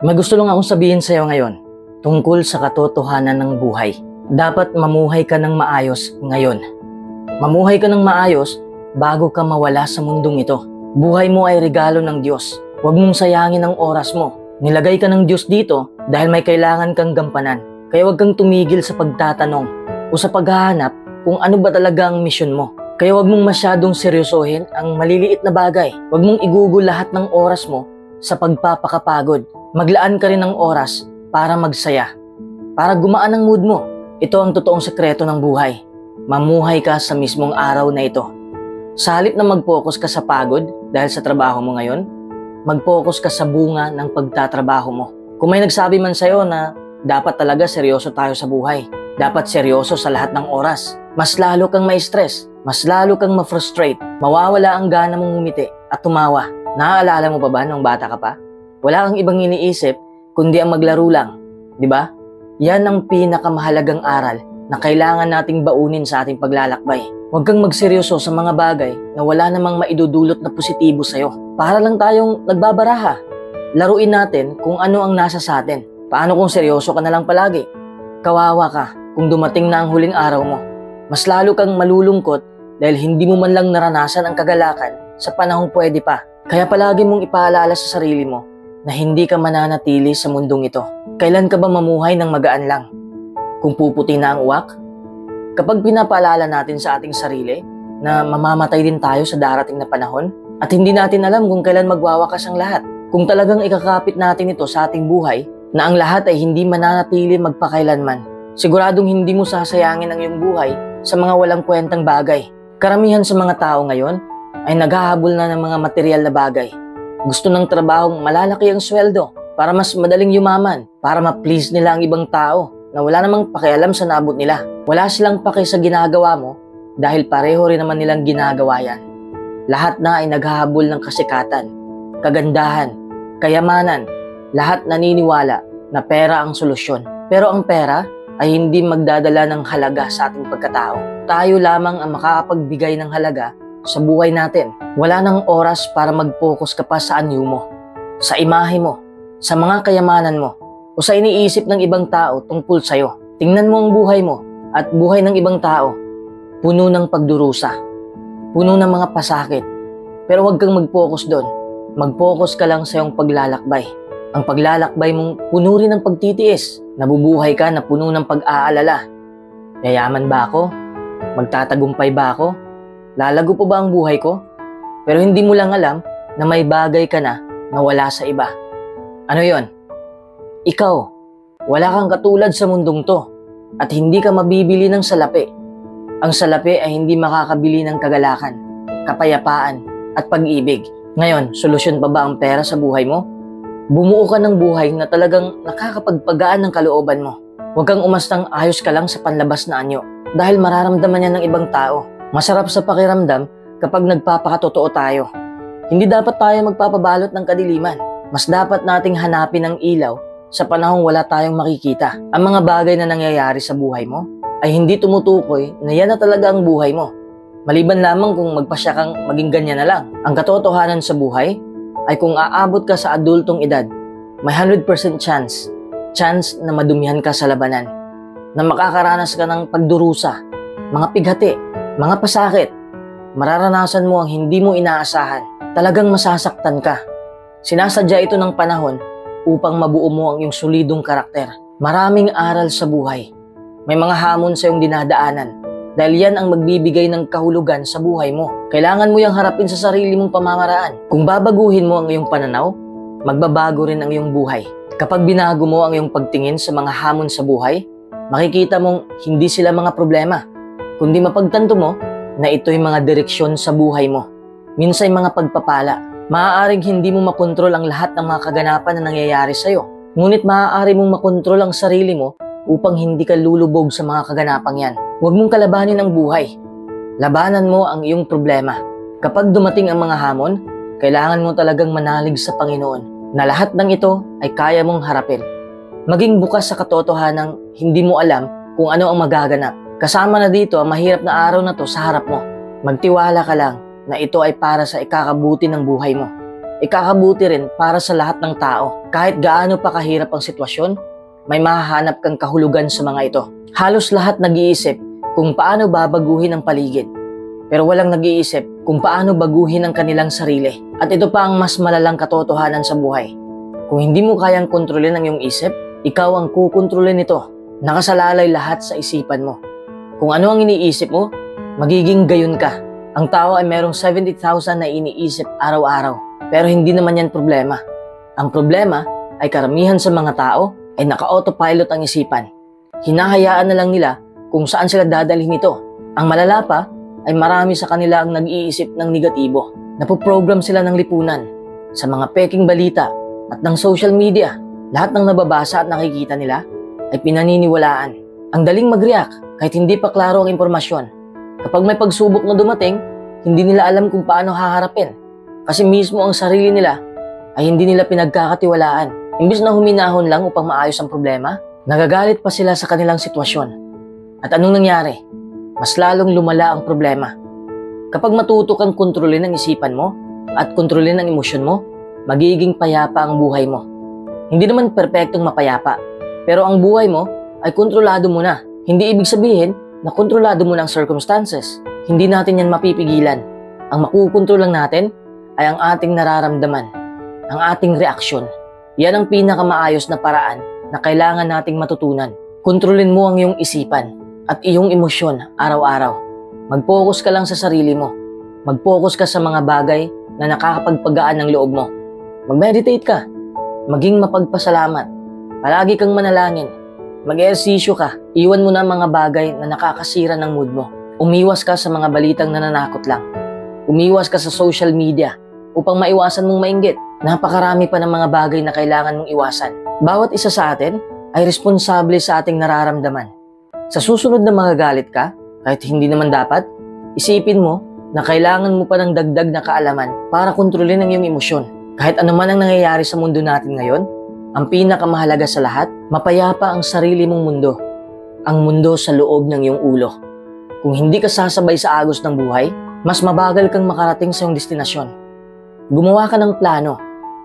May gusto lang akong sabihin sa'yo ngayon tungkol sa katotohanan ng buhay. Dapat mamuhay ka ng maayos ngayon. Mamuhay ka ng maayos bago ka mawala sa mundong ito. Buhay mo ay regalo ng Diyos. Huwag mong sayangin ang oras mo. Nilagay ka ng Diyos dito dahil may kailangan kang gampanan. Kaya huwag kang tumigil sa pagtatanong o sa paghahanap kung ano ba talaga ang misyon mo. Kaya huwag mong masyadong seryosohin ang maliliit na bagay. Huwag mong igugol lahat ng oras mo sa pagpapakapagod. Maglaan ka rin ng oras para magsaya, para gumaan ang mood mo. Ito ang totoong sekreto ng buhay. Mamuhay ka sa mismong araw na ito. Sa halip na mag-focus ka sa pagod dahil sa trabaho mo ngayon, mag-focus ka sa bunga ng pagtatrabaho mo. Kung may nagsabi man sa'yo na dapat talaga seryoso tayo sa buhay, dapat seryoso sa lahat ng oras, mas lalo kang ma-stress, mas lalo kang ma-frustrate, mawawala ang gana mong ngumiti at tumawa. Naaalala mo pa ba nung bata ka pa? Wala kang ibang iniisip kundi ang maglaro lang, di ba? Yan ang pinakamahalagang aral na kailangan nating baunin sa ating paglalakbay. Huwag kang magseryoso sa mga bagay na wala namang maidudulot na positibo sa'yo. Para lang tayong nagbabaraha. Laruin natin kung ano ang nasa sa atin. Paano kung seryoso ka na lang palagi? Kawawa ka kung dumating na ang huling araw mo. Mas lalo kang malulungkot dahil hindi mo man lang naranasan ang kagalakan sa panahong pwede pa. Kaya palagi mong ipaalala sa sarili mo na hindi ka mananatili sa mundong ito. Kailan ka ba mamuhay ng magaan lang? Kung puputi na ang uwak? Kapag pinapaalala natin sa ating sarili na mamamatay din tayo sa darating na panahon at hindi natin alam kung kailan magwawakas ang lahat. Kung talagang ikakapit natin ito sa ating buhay na ang lahat ay hindi mananatili magpakailanman, siguradong hindi mo sasayangin ang iyong buhay sa mga walang kwentang bagay. Karamihan sa mga tao ngayon ay naghahabol na ng mga material na bagay. Gusto ng trabahong malalaki ang sweldo para mas madaling yumaman, para ma-please nila ang ibang tao na wala namang pakialam sa naabot nila. Wala silang paki sa ginagawa mo dahil pareho rin naman nilang ginagawa yan. Lahat na ay naghahabol ng kasikatan, kagandahan, kayamanan. Lahat naniniwala na pera ang solusyon. Pero ang pera ay hindi magdadala ng halaga sa ating pagkatao. Tayo lamang ang makakapagbigay ng halaga sa buhay natin. Wala nang oras para mag-focus ka pa sa anyo mo, sa imahe mo, sa mga kayamanan mo, o sa iniisip ng ibang tao tungkol sa'yo. Tingnan mo ang buhay mo at buhay ng ibang tao. Puno ng pagdurusa, puno ng mga pasakit. Pero huwag kang mag-focus doon. Mag-focus ka lang sa iyong paglalakbay. Ang paglalakbay mong puno rin ng pagtitiis. Nabubuhay ka na puno ng pag-aalala. Yayaman ba ako? Magtatagumpay ba ako? Lalago pa ba ang buhay ko? Pero hindi mo lang alam na may bagay ka na wala sa iba. Ano yon? Ikaw, wala kang katulad sa mundong to at hindi ka mabibili ng salapi. Ang salapi ay hindi makakabili ng kagalakan, kapayapaan at pag-ibig. Ngayon, solusyon pa ba ang pera sa buhay mo? Bumuo ka ng buhay na talagang nakakapagpagaan ng kalooban mo. Huwag kang umastang ayos ka lang sa panlabas na anyo dahil mararamdaman yan ng ibang tao. Masarap sa pakiramdam kapag nagpapakatotoo tayo. Hindi dapat tayo magpapabalot ng kadiliman. Mas dapat nating hanapin ang ilaw sa panahong wala tayong makikita. Ang mga bagay na nangyayari sa buhay mo ay hindi tumutukoy na yan na talaga ang buhay mo. Maliban lamang kung magpasya kang maging ganyan na lang. Ang katotohanan sa buhay ay kung aabot ka sa adultong edad, may 100% chance na madumihan ka sa labanan, na makakaranas ka ng pagdurusa, mga pighati, mga pasakit. Mararanasan mo ang hindi mo inaasahan. Talagang masasaktan ka. Sinasadya ito ng panahon upang mabuo mo ang iyong solidong karakter. Maraming aral sa buhay. May mga hamon sa iyong dinadaanan dahil yan ang magbibigay ng kahulugan sa buhay mo. Kailangan mo yang harapin sa sarili mong pamamaraan. Kung babaguhin mo ang iyong pananaw, magbabago rin ang iyong buhay. Kapag binago mo ang iyong pagtingin sa mga hamon sa buhay, makikita mong hindi sila mga problema, kundi mapagtanto mo na ito'y mga direksyon sa buhay mo. Minsay mga pagpapala. Maaaring hindi mo makontrol ang lahat ng mga kaganapan na nangyayari sa'yo. Ngunit maaari mong makontrol ang sarili mo upang hindi ka lulubog sa mga kaganapang yan. Huwag mong kalabanin ang buhay. Labanan mo ang iyong problema. Kapag dumating ang mga hamon, kailangan mo talagang manalig sa Panginoon na lahat ng ito ay kaya mong harapin. Maging bukas sa katotohanang hindi mo alam kung ano ang magaganap. Kasama na dito ang mahirap na araw na to sa harap mo. Magtiwala ka lang na ito ay para sa ikakabuti ng buhay mo. ikakabuti rin para sa lahat ng tao. Kahit gaano pa kahirap ang sitwasyon, may mahahanap kang kahulugan sa mga ito. Halos lahat nag-iisip kung paano babaguhin ang paligid, pero walang nag-iisip kung paano baguhin ang kanilang sarili. At ito pa ang mas malalang katotohanan sa buhay. Kung hindi mo kayang kontrolin ang iyong isip, ikaw ang kukontrolin nito. Nakasalalay lahat sa isipan mo. Kung ano ang iniisip mo, magiging gayon ka. Ang tao ay merong 70,000 na iniisip araw-araw. Pero hindi naman yan problema. Ang problema ay karamihan sa mga tao ay naka-autopilot ang isipan. Hinahayaan na lang nila kung saan sila dadalhin ito. Ang malala pa ay marami sa kanila ang nag-iisip ng negatibo. Napoprogram sila ng lipunan sa mga peking balita at ng social media. Lahat ng nababasa at nakikita nila ay pinaniniwalaan. Ang daling mag-react kahit hindi pa klaro ang impormasyon. Kapag may pagsubok na dumating, hindi nila alam kung paano haharapin. Kasi mismo ang sarili nila ay hindi nila pinagkakatiwalaan. Imbis na huminahon lang upang maayos ang problema, nagagalit pa sila sa kanilang sitwasyon. At anong nangyari? Mas lalong lumala ang problema. Kapag matuto kang kontrolin ang isipan mo at kontrolin ang emosyon mo, magiging payapa ang buhay mo. Hindi naman perpektong mapayapa, pero ang buhay mo ay kontrolado mo na. Hindi ibig sabihin na kontrolado mo ng circumstances. Hindi natin yan mapipigilan. Ang makukontrol lang natin ay ang ating nararamdaman, ang ating reaksyon. Yan ang pinakamaayos na paraan na kailangan nating matutunan. Kontrolin mo ang iyong isipan at iyong emosyon araw-araw. Mag-focus ka lang sa sarili mo. Mag-focus ka sa mga bagay na nakakapagpagaan ng loob mo. Mag-meditate ka. Maging mapagpasalamat. Palagi kang manalangin. Mag-ehersisyo ka. Iwan mo na mga bagay na nakakasira ng mood mo. Umiwas ka sa mga balitang nananakot lang. Umiwas ka sa social media upang maiwasan mong mainggit. Napakarami pa ng mga bagay na kailangan mong iwasan. Bawat isa sa atin ay responsable sa ating nararamdaman. Sa susunod na magagalit ka, kahit hindi naman dapat, isipin mo na kailangan mo pa ng dagdag na kaalaman para kontrolin ang iyong emosyon. Kahit anuman ang nangyayari sa mundo natin ngayon, ang pinakamahalaga sa lahat, mapayapa ang sarili mong mundo. Ang mundo sa loob ng iyong ulo. Kung hindi ka sasabay sa agos ng buhay, mas mabagal kang makarating sa iyong destinasyon. Gumawa ka ng plano,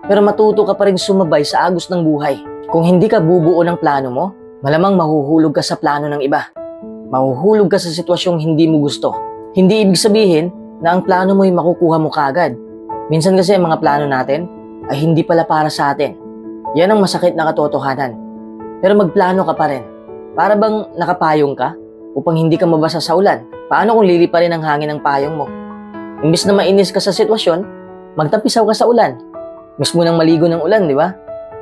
pero matuto ka pa rin sumabay sa agos ng buhay. Kung hindi ka bubuo ng plano mo, malamang mahuhulog ka sa plano ng iba. Mahuhulog ka sa sitwasyong hindi mo gusto. Hindi ibig sabihin na ang plano mo ay makukuha mo kaagad. Minsan kasi ang mga plano natin ay hindi pala para sa atin. Yan ang masakit na katotohanan. Pero magplano ka pa rin. Para bang nakapayong ka upang hindi ka mabasa sa ulan? Paano kung liliparin ang hangin ng payong mo? Imbis na mainis ka sa sitwasyon, magtapisaw ka sa ulan. Mismo nang maligo ng ulan, di ba?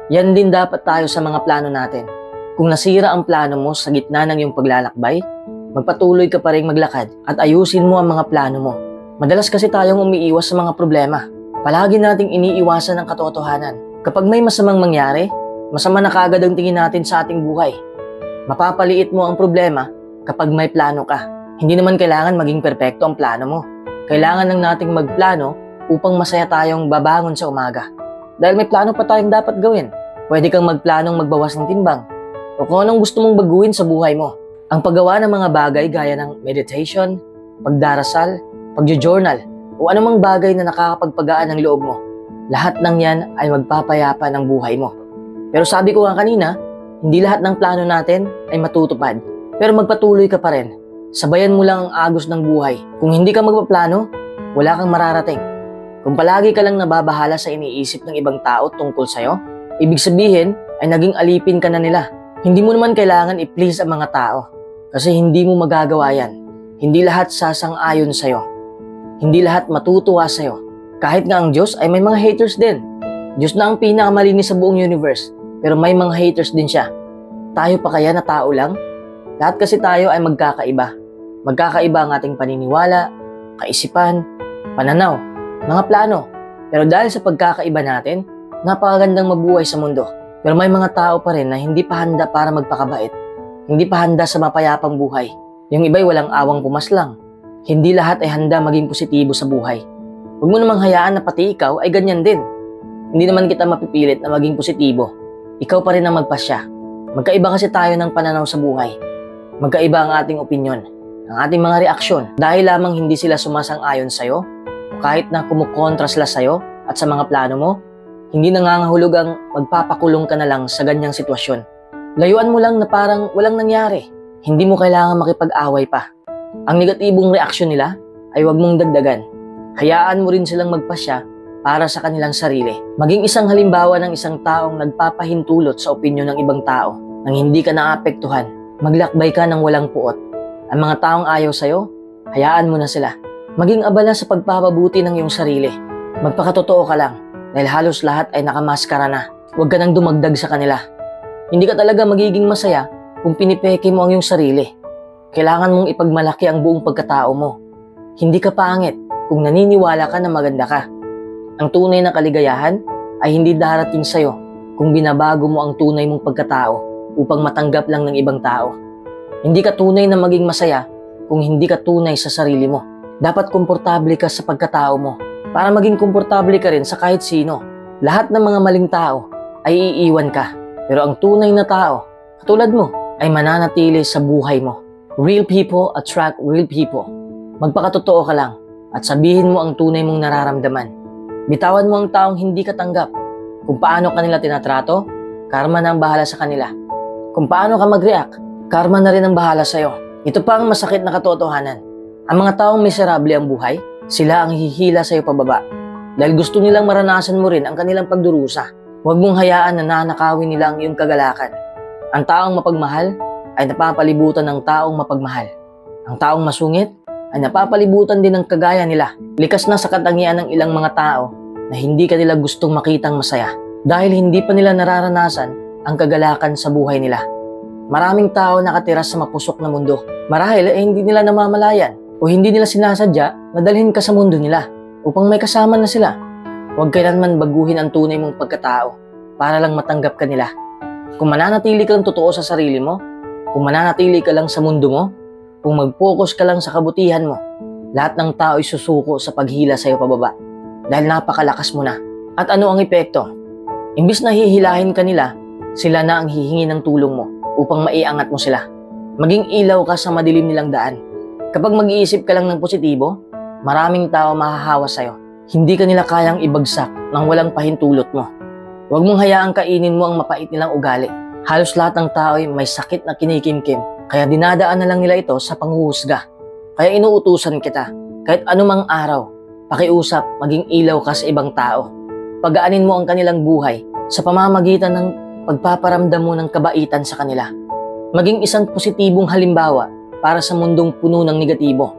Yan din dapat tayo sa mga plano natin. Kung nasira ang plano mo sa gitna ng iyong paglalakbay, magpatuloy ka pa rin maglakad at ayusin mo ang mga plano mo. Madalas kasi tayong umiiwas sa mga problema. Palagi nating iniiwasan ang katotohanan. Kapag may masamang mangyari, masama na kaagad ang tingin natin sa ating buhay. Mapapaliit mo ang problema kapag may plano ka. Hindi naman kailangan maging perpekto ang plano mo. Kailangan lang nating magplano upang masaya tayong babangon sa umaga. Dahil may plano pa tayong dapat gawin. Pwede kang magplanong magbawas ng timbang o kung anong gusto mong baguhin sa buhay mo. Ang paggawa ng mga bagay gaya ng meditation, pagdarasal, pagjo-journal o anumang bagay na nakakapagpagaan ng loob mo. Lahat ng yan ay magpapayapa ng buhay mo. Pero sabi ko nga kanina, hindi lahat ng plano natin ay matutupad. Pero magpatuloy ka pa rin. Sabayan mo lang ang agos ng buhay. Kung hindi ka magpaplano, wala kang mararating. Kung palagi ka lang nababahala sa iniisip ng ibang tao tungkol sa'yo, ibig sabihin ay naging alipin ka na nila. Hindi mo naman kailangan i-please ang mga tao kasi hindi mo magagawa yan. Hindi lahat sasang-ayon sa'yo. Hindi lahat matutuwa sa'yo. Kahit nga ang Diyos ay may mga haters din. Diyos na ang pinakamalinis sa buong universe, pero may mga haters din siya. Tayo pa kaya na tao lang? Lahat kasi tayo ay magkakaiba. Magkakaiba ang ating paniniwala, kaisipan, pananaw, mga plano. Pero dahil sa pagkakaiba natin, napakagandang mabuhay sa mundo. Pero may mga tao pa rin na hindi pa handa para magpakabait. Hindi pa handa sa mapayapang buhay. Yung iba'y walang awang pumaslang. Hindi lahat ay handa maging positibo sa buhay. Huwag mo namang hayaan na pati ikaw ay ganyan din. Hindi naman kita mapipilit na maging positibo. Ikaw pa rin ang magpasya. Magkaiba kasi tayo ng pananaw sa buhay. Magkaiba ang ating opinyon, ang ating mga reaksyon. Dahil lamang hindi sila sumasang-ayon sa'yo, o kahit na kumukontra sila sa'yo, at sa mga plano mo, hindi nangangahulog ang magpapakulong ka na lang sa ganyang sitwasyon. Layuan mo lang na parang walang nangyari. Hindi mo kailangan makipag-away pa. Ang negatibong reaksyon nila ay huwag mong dagdagan. Hayaan mo rin silang magpasya para sa kanilang sarili. Maging isang halimbawa ng isang taong nagpapahintulot sa opinyon ng ibang tao nang hindi ka naapektuhan. Maglakbay ka ng walang puot. Ang mga taong ayaw sa'yo, hayaan mo na sila. Maging abala sa pagpapabuti ng iyong sarili. Magpakatotoo ka lang dahil halos lahat ay nakamaskara na. Huwag ka nang dumagdag sa kanila. Hindi ka talaga magiging masaya kung pinipeke mo ang iyong sarili. Kailangan mong ipagmalaki ang buong pagkatao mo. Hindi ka pangit kung naniniwala ka na maganda ka. Ang tunay na kaligayahan ay hindi darating sa'yo kung binabago mo ang tunay mong pagkatao upang matanggap lang ng ibang tao. Hindi ka tunay na maging masaya kung hindi ka tunay sa sarili mo. Dapat komportable ka sa pagkatao mo para maging komportable ka rin sa kahit sino. Lahat ng mga maling tao ay iiwan ka. Pero ang tunay na tao, katulad mo, ay mananatili sa buhay mo. Real people attract real people. Magpakatotoo ka lang at sabihin mo ang tunay mong nararamdaman. Bitawan mo ang taong hindi ka tanggap. Kung paano kanila tinatrato, karma na ang bahala sa kanila. Kung paano ka mag-react, karma na rin ang bahala sa'yo. Ito pa ang masakit na katotohanan. Ang mga taong miserable ang buhay, sila ang hihila sa'yo pababa. Dahil gusto nilang maranasan mo rin ang kanilang pagdurusa. Huwag mong hayaan na nanakawin nila ang iyong kagalakan. Ang taong mapagmahal ay napapalibutan ng taong mapagmahal. Ang taong masungit ay napapalibutan din ng kagaya nila. Likas na sa katangian ng ilang mga tao na hindi ka nila gustong makitang masaya dahil hindi pa nila nararanasan ang kagalakan sa buhay nila. Maraming tao nakatira sa mapusok na mundo. Marahil ay hindi nila namamalayan o hindi nila sinasadya na dalhin ka sa mundo nila upang may kasama na sila. Huwag kailanman baguhin ang tunay mong pagkatao para lang matanggap ka nila. Kung mananatili ka lang totoo sa sarili mo, kung mananatili ka lang sa mundo mo, kung mag-focus ka lang sa kabutihan mo, lahat ng tao ay susuko sa paghila sa iyo pababa dahil napakalakas mo na. At ano ang epekto? Imbis na hihilahin ka nila, sila na ang hihingi ng tulong mo upang maiangat mo sila. Maging ilaw ka sa madilim nilang daan. Kapag mag-iisip ka lang ng positibo, maraming tao mahahawa sa'yo. Hindi ka nila kayang ibagsak nang walang pahintulot mo. Huwag mong hayaang kainin mo ang mapait nilang ugali. Halos lahat ng tao ay may sakit na kinikimkim, kaya dinadaan na lang nila ito sa panghuhusga. Kaya inuutusan kita, kahit anumang araw, pakiusap, maging ilaw ka sa ibang tao. Pagaanin mo ang kanilang buhay sa pamamagitan ng pagpaparamdam mo ng kabaitan sa kanila. Maging isang positibong halimbawa para sa mundong puno ng negatibo.